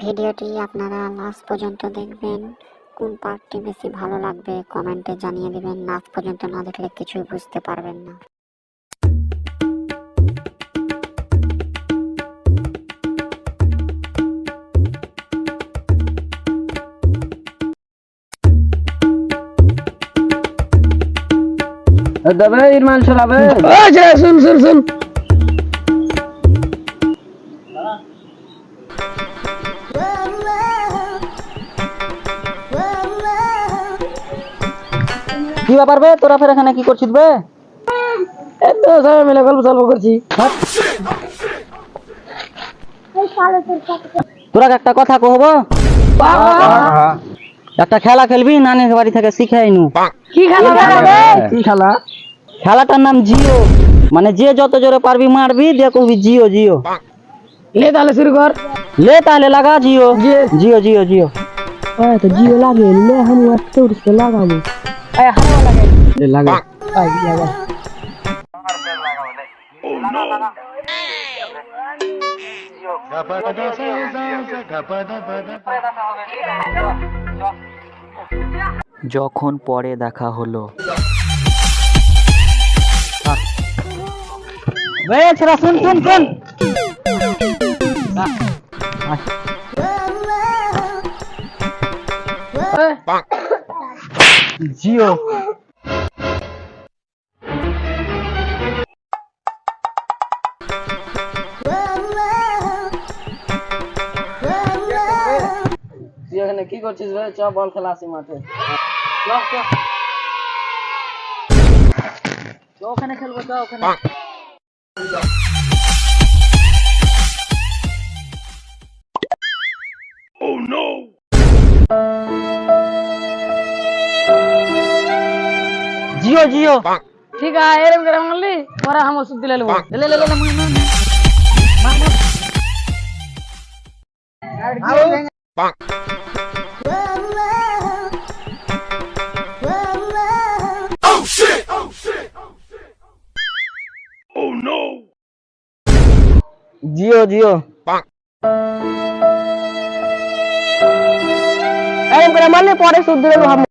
ভিডিওটি আপনারা লাস্ট পর্যন্ত দেখবেন। কোন পার্টটি বেশি ভালো লাগবে কমেন্টে জানিয়ে দিবেন। লাস্ট পর্যন্ত না দেখলে কিছুই বুঝতে পারবেন না। दबे इरमान शराबे अच्छा सुन सुन सुन কি ব্যাপার বে তোরা ফের এখানে কি করছিস বে? এই তো সবাই মিলে গল্প সল্প করছি। তোরা একটা কথা কহব, একটা খেলা খেলবি নানির বাড়ি থেকে শিখে আইনু। কি খেলা বে? কি খেলা? খেলাটার নাম জিও, মানে যে যত জোরে পারবি মারবি দিয়ে কবি জিও জিও। ले তাহলে শুরু কর। ले তাহলে লাগা জিও জিও জিও জিও। तो जियो लागे ले हम तो उससे लगाओ ए हवा लगे ले लगा आई लगा যখন পরে দেখা হলো। বে ছেড়া শুন শুন শুন। জিও তুই এখানে কি করছিস রে? চ বল খেলা আসি মাঠে। ওখানে খেলবো, চ ওখানে। जियो जियो ठीक है एरम करे मारली तोरा हम सुध ले लेबो ले ले ले ले जियो जियो एरम करे मारली परे सुध ले लो हम।